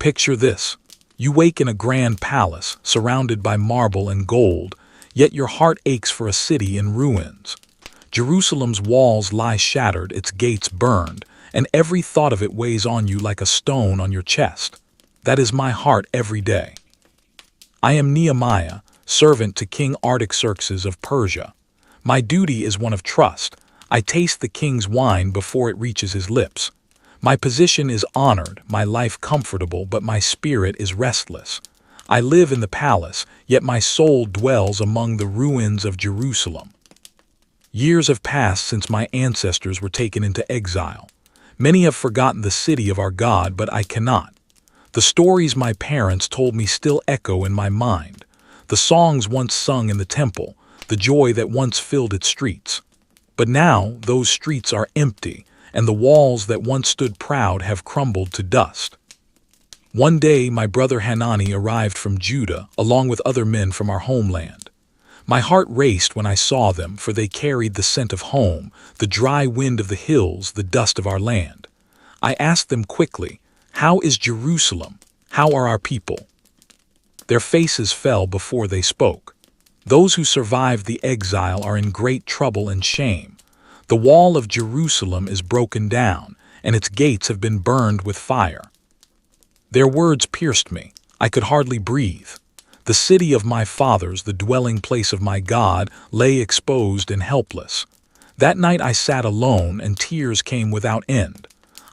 Picture this. You wake in a grand palace, surrounded by marble and gold, yet your heart aches for a city in ruins. Jerusalem's walls lie shattered, its gates burned, and every thought of it weighs on you like a stone on your chest. That is my heart every day. I am Nehemiah, servant to King Artaxerxes of Persia. My duty is one of trust. I taste the king's wine before it reaches his lips. My position is honored, my life comfortable, but my spirit is restless. I live in the palace, yet my soul dwells among the ruins of Jerusalem. Years have passed since my ancestors were taken into exile. Many have forgotten the city of our God, but I cannot. The stories my parents told me still echo in my mind. The songs once sung in the temple, the joy that once filled its streets. But now those streets are empty, and the walls that once stood proud have crumbled to dust. One day my brother Hanani arrived from Judah, along with other men from our homeland. My heart raced when I saw them, for they carried the scent of home, the dry wind of the hills, the dust of our land. I asked them quickly, "How is Jerusalem? How are our people?" Their faces fell before they spoke. Those who survived the exile are in great trouble and shame. The wall of Jerusalem is broken down, and its gates have been burned with fire. Their words pierced me. I could hardly breathe. The city of my fathers, the dwelling place of my God, lay exposed and helpless. That night I sat alone, and tears came without end.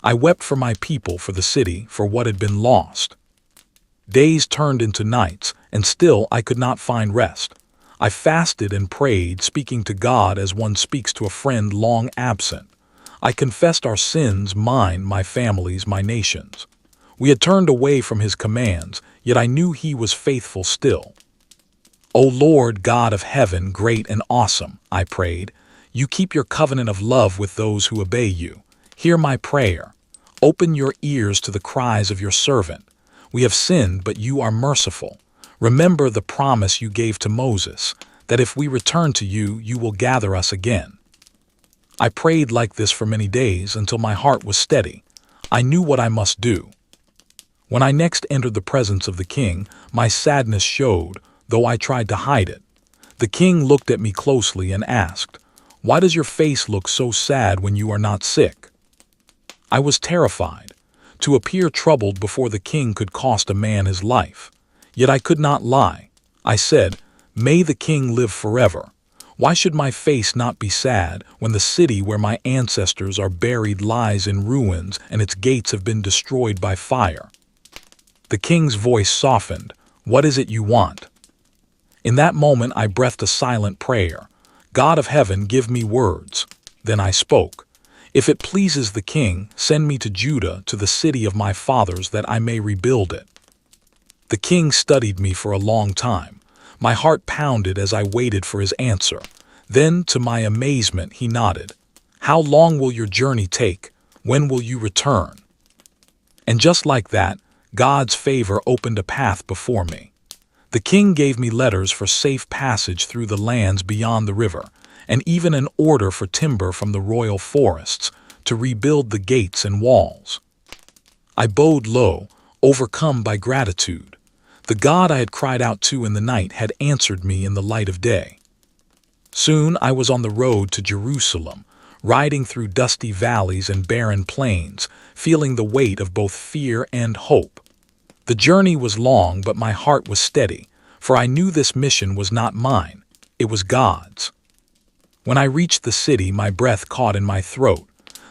I wept for my people, for the city, for what had been lost. Days turned into nights, and still I could not find rest. I fasted and prayed, speaking to God as one speaks to a friend long absent. I confessed our sins, mine, my family's, my nation's. We had turned away from his commands, yet I knew he was faithful still. "O Lord God of heaven, great and awesome," I prayed, "you keep your covenant of love with those who obey you. Hear my prayer. Open your ears to the cries of your servant. We have sinned, but you are merciful. Remember the promise you gave to Moses, that if we return to you, you will gather us again." I prayed like this for many days until my heart was steady. I knew what I must do. When I next entered the presence of the king, my sadness showed, though I tried to hide it. The king looked at me closely and asked, "Why does your face look so sad when you are not sick?" I was terrified. To appear troubled before the king could cost a man his life. Yet I could not lie. I said, "May the king live forever. Why should my face not be sad when the city where my ancestors are buried lies in ruins and its gates have been destroyed by fire?" The king's voice softened. "What is it you want?" In that moment I breathed a silent prayer. "God of heaven, give me words." Then I spoke. "If it pleases the king, send me to Judah, to the city of my fathers, that I may rebuild it." The king studied me for a long time. My heart pounded as I waited for his answer. Then, to my amazement, he nodded. "How long will your journey take? When will you return?" And just like that, God's favor opened a path before me. The king gave me letters for safe passage through the lands beyond the river, and even an order for timber from the royal forests to rebuild the gates and walls. I bowed low, overcome by gratitude. The God I had cried out to in the night had answered me in the light of day. Soon I was on the road to Jerusalem, riding through dusty valleys and barren plains, feeling the weight of both fear and hope. The journey was long, but my heart was steady, for I knew this mission was not mine, it was God's. When I reached the city, my breath caught in my throat.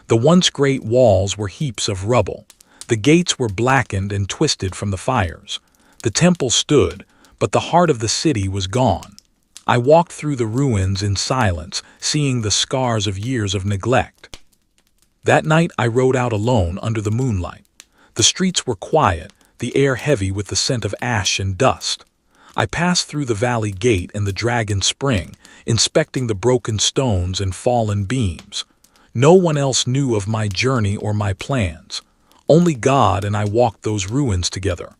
The once great walls were heaps of rubble. The gates were blackened and twisted from the fires. The temple stood, but the heart of the city was gone. I walked through the ruins in silence, seeing the scars of years of neglect. That night I rode out alone under the moonlight. The streets were quiet, the air heavy with the scent of ash and dust. I passed through the valley gate and the dragon spring, inspecting the broken stones and fallen beams. No one else knew of my journey or my plans. Only God and I walked those ruins together.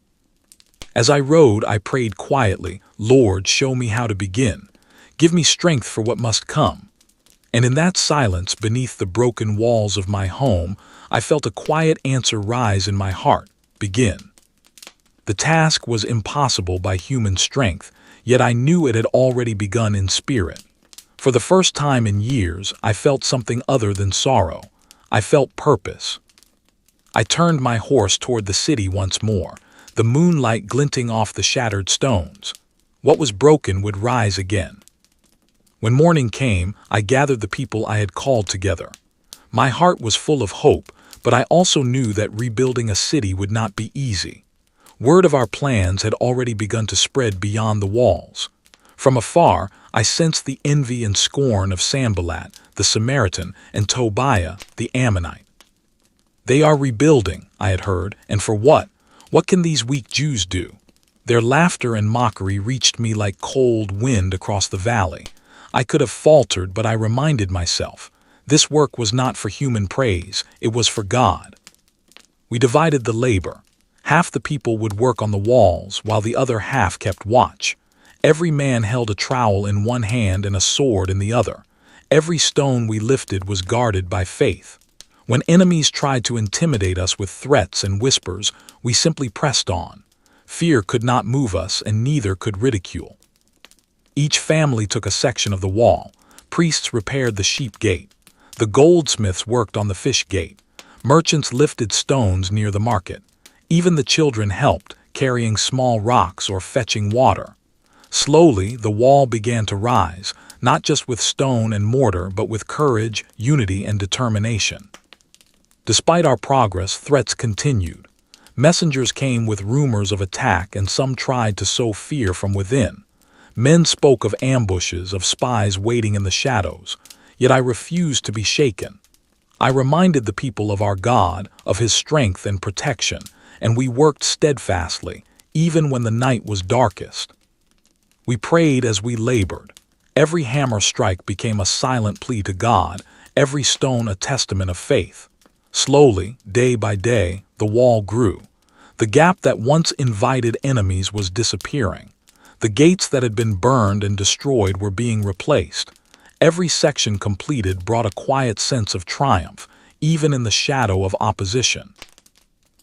As I rode, I prayed quietly, "Lord, show me how to begin. Give me strength for what must come." And in that silence, beneath the broken walls of my home, I felt a quiet answer rise in my heart: "Begin." The task was impossible by human strength, yet I knew it had already begun in spirit. For the first time in years, I felt something other than sorrow. I felt purpose. I turned my horse toward the city once more, the moonlight glinting off the shattered stones. What was broken would rise again. When morning came, I gathered the people I had called together. My heart was full of hope, but I also knew that rebuilding a city would not be easy. Word of our plans had already begun to spread beyond the walls. From afar, I sensed the envy and scorn of Sanballat, the Samaritan, and Tobiah, the Ammonite. They are rebuilding, I had heard, and for what? What can these weak Jews do? Their laughter and mockery reached me like cold wind across the valley. I could have faltered, but I reminded myself, this work was not for human praise, it was for God. We divided the labor. Half the people would work on the walls, while the other half kept watch. Every man held a trowel in one hand and a sword in the other. Every stone we lifted was guarded by faith. When enemies tried to intimidate us with threats and whispers, we simply pressed on. Fear could not move us, and neither could ridicule. Each family took a section of the wall. Priests repaired the sheep gate. The goldsmiths worked on the fish gate. Merchants lifted stones near the market. Even the children helped, carrying small rocks or fetching water. Slowly, the wall began to rise, not just with stone and mortar, but with courage, unity, and determination. Despite our progress, threats continued. Messengers came with rumors of attack, and some tried to sow fear from within. Men spoke of ambushes, of spies waiting in the shadows, yet I refused to be shaken. I reminded the people of our God, of His strength and protection, and we worked steadfastly, even when the night was darkest. We prayed as we labored. Every hammer strike became a silent plea to God, every stone a testament of faith. Slowly, day by day, the wall grew. The gap that once invited enemies was disappearing. The gates that had been burned and destroyed were being replaced. Every section completed brought a quiet sense of triumph, even in the shadow of opposition.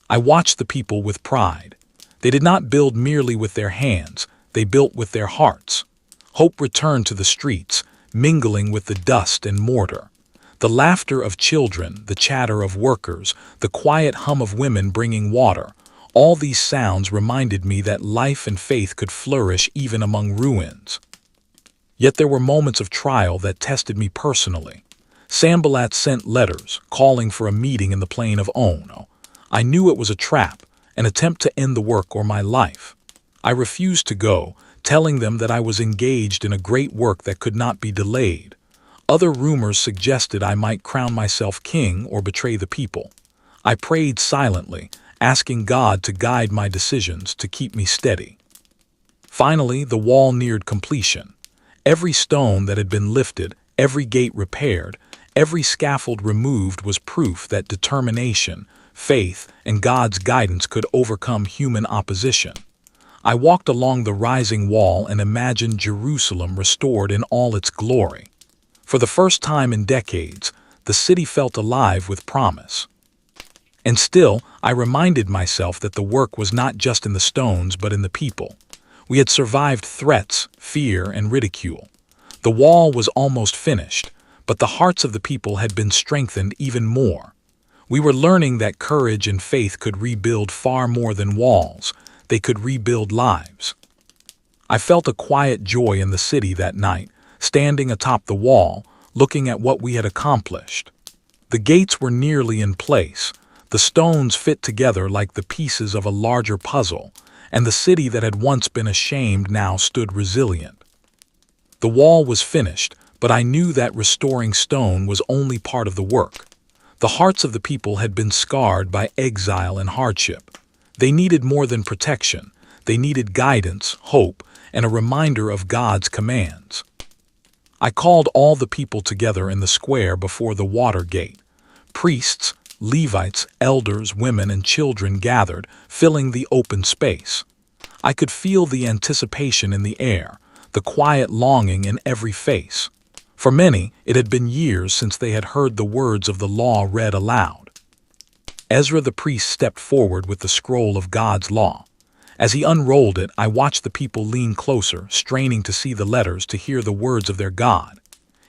I watched the people with pride. They did not build merely with their hands, they built with their hearts. Hope returned to the streets, mingling with the dust and mortar. The laughter of children, the chatter of workers, the quiet hum of women bringing water, all these sounds reminded me that life and faith could flourish even among ruins. Yet there were moments of trial that tested me personally. Sanballat sent letters, calling for a meeting in the plain of Ono. I knew it was a trap, an attempt to end the work or my life. I refused to go, telling them that I was engaged in a great work that could not be delayed. Other rumors suggested I might crown myself king or betray the people. I prayed silently, asking God to guide my decisions, to keep me steady. Finally, the wall neared completion. Every stone that had been lifted, every gate repaired, every scaffold removed was proof that determination, faith, and God's guidance could overcome human opposition. I walked along the rising wall and imagined Jerusalem restored in all its glory. For the first time in decades, the city felt alive with promise. And still, I reminded myself that the work was not just in the stones but in the people. We had survived threats, fear, and ridicule. The wall was almost finished, but the hearts of the people had been strengthened even more. We were learning that courage and faith could rebuild far more than walls. They could rebuild lives. I felt a quiet joy in the city that night, standing atop the wall, looking at what we had accomplished. The gates were nearly in place. The stones fit together like the pieces of a larger puzzle, and the city that had once been ashamed now stood resilient. The wall was finished, but I knew that restoring stone was only part of the work. The hearts of the people had been scarred by exile and hardship. They needed more than protection. They needed guidance, hope, and a reminder of God's commands. I called all the people together in the square before the water gate. Priests, Levites, elders, women, and children gathered, filling the open space. I could feel the anticipation in the air, the quiet longing in every face. For many, it had been years since they had heard the words of the law read aloud. Ezra the priest stepped forward with the scroll of God's law. As he unrolled it, I watched the people lean closer, straining to see the letters, to hear the words of their God.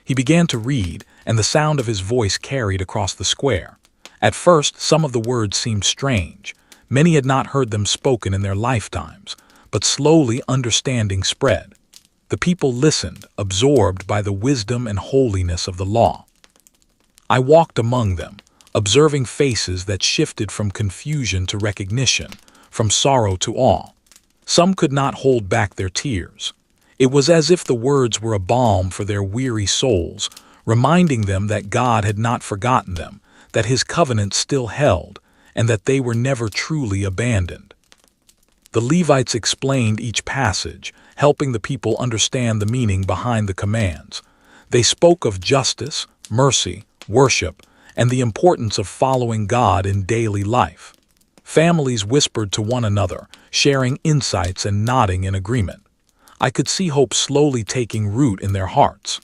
He began to read, and the sound of his voice carried across the square. At first, some of the words seemed strange. Many had not heard them spoken in their lifetimes, but slowly understanding spread. The people listened, absorbed by the wisdom and holiness of the law. I walked among them, observing faces that shifted from confusion to recognition, from sorrow to awe. Some could not hold back their tears. It was as if the words were a balm for their weary souls, reminding them that God had not forgotten them, that his covenant still held, and that they were never truly abandoned. The Levites explained each passage, helping the people understand the meaning behind the commands. They spoke of justice, mercy, worship, and the importance of following God in daily life. Families whispered to one another, sharing insights and nodding in agreement. I could see hope slowly taking root in their hearts.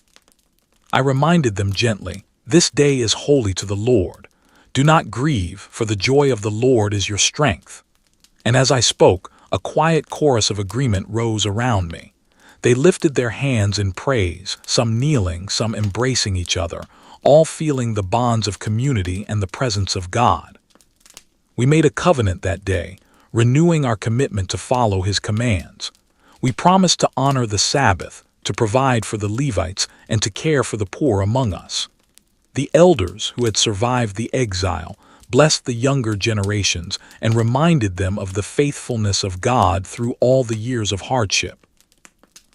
I reminded them gently, "This day is holy to the Lord. Do not grieve, for the joy of the Lord is your strength." And as I spoke, a quiet chorus of agreement rose around me. They lifted their hands in praise, some kneeling, some embracing each other, all feeling the bonds of community and the presence of God. We made a covenant that day, renewing our commitment to follow his commands. We promised to honor the Sabbath, to provide for the Levites, and to care for the poor among us. The elders who had survived the exile blessed the younger generations and reminded them of the faithfulness of God through all the years of hardship.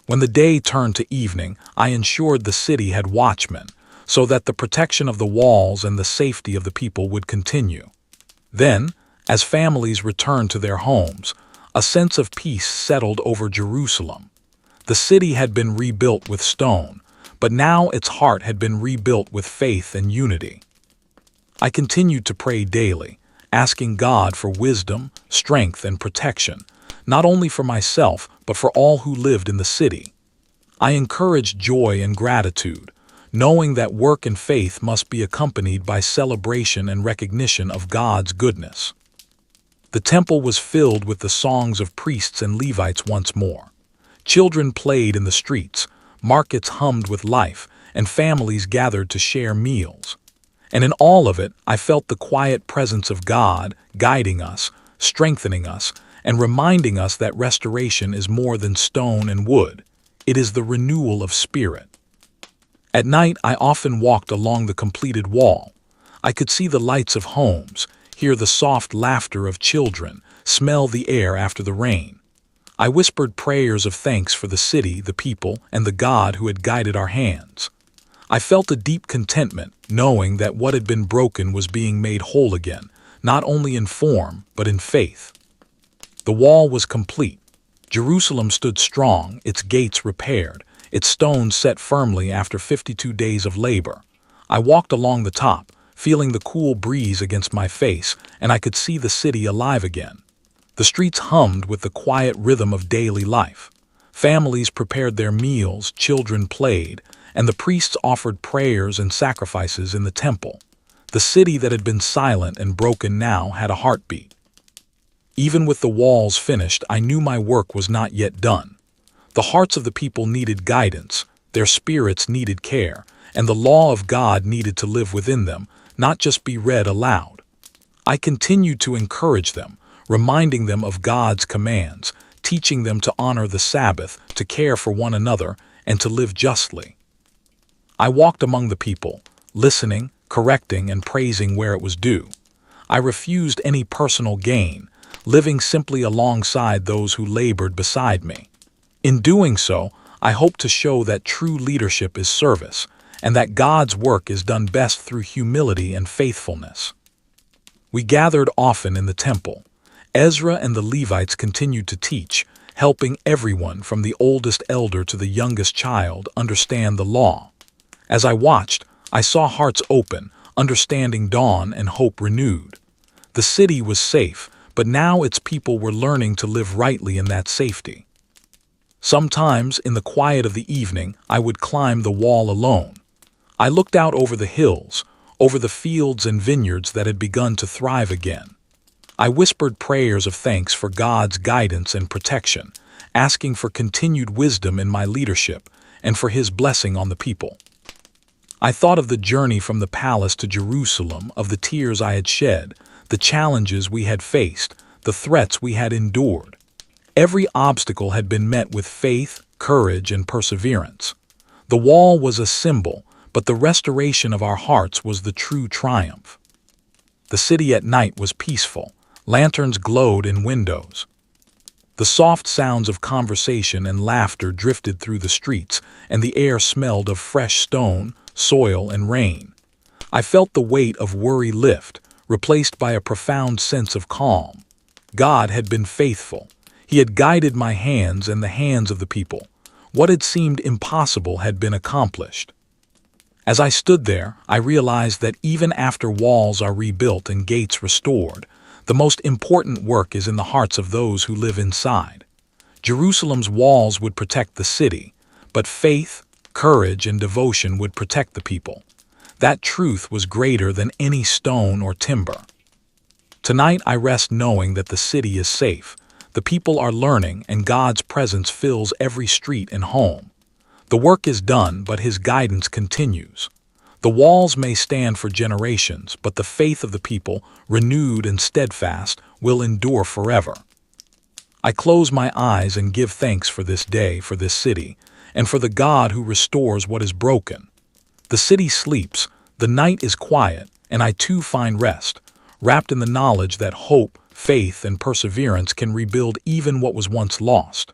When the day turned to evening, I ensured the city had watchmen, so that the protection of the walls and the safety of the people would continue. Then, as families returned to their homes, a sense of peace settled over Jerusalem. The city had been rebuilt with stone, but now its heart had been rebuilt with faith and unity. I continued to pray daily, asking God for wisdom, strength, and protection, not only for myself, but for all who lived in the city. I encouraged joy and gratitude, knowing that work and faith must be accompanied by celebration and recognition of God's goodness. The temple was filled with the songs of priests and Levites once more. Children played in the streets, markets hummed with life, and families gathered to share meals. And in all of it, I felt the quiet presence of God guiding us, strengthening us, and reminding us that restoration is more than stone and wood. It is the renewal of spirit. At night, I often walked along the completed wall. I could see the lights of homes, hear the soft laughter of children, smell the air after the rain. I whispered prayers of thanks for the city, the people, and the God who had guided our hands. I felt a deep contentment, knowing that what had been broken was being made whole again, not only in form, but in faith. The wall was complete. Jerusalem stood strong, its gates repaired, its stones set firmly after 52 days of labor. I walked along the top, feeling the cool breeze against my face, and I could see the city alive again. The streets hummed with the quiet rhythm of daily life. Families prepared their meals, children played, and the priests offered prayers and sacrifices in the temple. The city that had been silent and broken now had a heartbeat. Even with the walls finished, I knew my work was not yet done. The hearts of the people needed guidance, their spirits needed care, and the law of God needed to live within them, not just be read aloud. I continued to encourage them, reminding them of God's commands, teaching them to honor the Sabbath, to care for one another, and to live justly. I walked among the people, listening, correcting, and praising where it was due. I refused any personal gain, living simply alongside those who labored beside me. In doing so, I hope to show that true leadership is service, and that God's work is done best through humility and faithfulness. We gathered often in the temple. Ezra and the Levites continued to teach, helping everyone from the oldest elder to the youngest child understand the law. As I watched, I saw hearts open, understanding dawn and hope renewed. The city was safe, but now its people were learning to live rightly in that safety. Sometimes, in the quiet of the evening, I would climb the wall alone. I looked out over the hills, over the fields and vineyards that had begun to thrive again. I whispered prayers of thanks for God's guidance and protection, asking for continued wisdom in my leadership and for His blessing on the people. I thought of the journey from the palace to Jerusalem, of the tears I had shed, the challenges we had faced, the threats we had endured. Every obstacle had been met with faith, courage, and perseverance. The wall was a symbol, but the restoration of our hearts was the true triumph. The city at night was peaceful. Lanterns glowed in windows. The soft sounds of conversation and laughter drifted through the streets, and the air smelled of fresh stone, soil, and rain. I felt the weight of worry lift, replaced by a profound sense of calm. God had been faithful. He had guided my hands and the hands of the people. What had seemed impossible had been accomplished. As I stood there, I realized that even after walls are rebuilt and gates restored, the most important work is in the hearts of those who live inside. Jerusalem's walls would protect the city, but faith, courage, and devotion would protect the people. That truth was greater than any stone or timber. Tonight I rest knowing that the city is safe, the people are learning, and God's presence fills every street and home. The work is done, but His guidance continues. The walls may stand for generations, but the faith of the people, renewed and steadfast, will endure forever. I close my eyes and give thanks for this day, for this city, and for the God who restores what is broken. The city sleeps, the night is quiet, and I too find rest, wrapped in the knowledge that hope, faith, and perseverance can rebuild even what was once lost.